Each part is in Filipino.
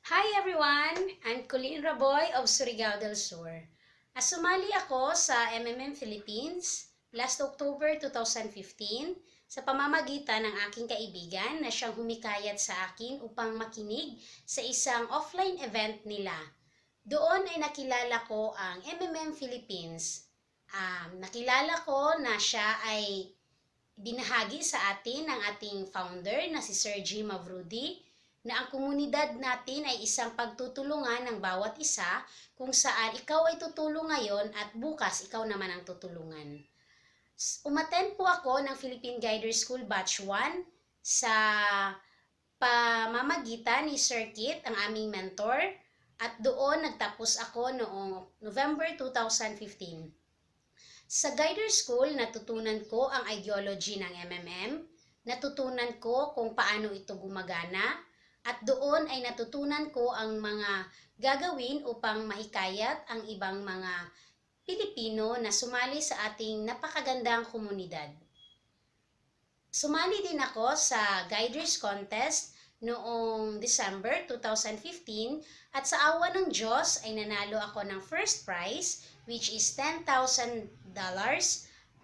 Hi everyone! I'm Colleen Raboy of Surigao del Sur. Sumali ako sa MMM Philippines last October 2015 sa pamamagitan ng aking kaibigan na siyang humikayat sa akin upang makinig sa isang offline event nila. Doon ay nakilala ko ang MMM Philippines. Nakilala ko na siya ay binahagi sa atin ng ating founder na si Sir G. Mavrudi na ang komunidad natin ay isang pagtutulungan ng bawat isa kung saan ikaw ay tutulong ngayon at bukas ikaw naman ang tutulungan. Umattend po ako ng Philippine Guider School Batch 1 sa pamamagitan ni Sir Kit, ang aming mentor, at doon nagtapos ako noong November 2015. Sa Guider School, natutunan ko ang ideology ng MMM, natutunan ko kung paano ito gumagana, at doon ay natutunan ko ang mga gagawin upang mahikayat ang ibang mga Pilipino na sumali sa ating napakagandang komunidad. Sumali din ako sa Guiders Contest noong December 2015 at sa awa ng Diyos ay nanalo ako ng first prize which is $10,000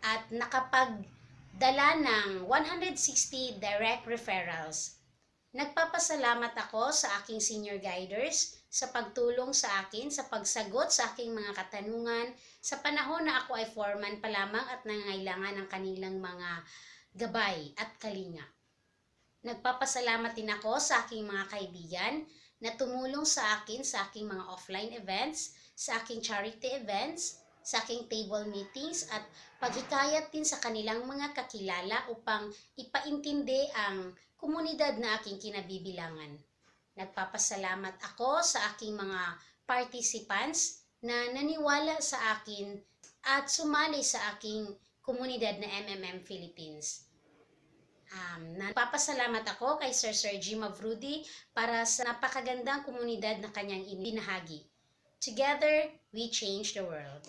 at nakapagdala ng 160 direct referrals. Nagpapasalamat ako sa aking senior guiders sa pagtulong sa akin sa pagsagot sa aking mga katanungan sa panahon na ako ay foreman pa lamang at nangangailangan ng kanilang mga gabay at kalinga. Nagpapasalamat din ako sa aking mga kaibigan na tumulong sa akin sa aking mga offline events, sa aking charity events, sa aking table meetings at paghikayat din sa kanilang mga kakilala upang ipaintindi ang komunidad na aking kinabibilangan. Nagpapasalamat ako sa aking mga participants na naniwala sa akin at sumali sa aking komunidad na MMM Philippines. Nagpapasalamat ako kay Sir G. Mavrudi para sa napakagandang komunidad na kanyang ibinahagi. Together, we change the world.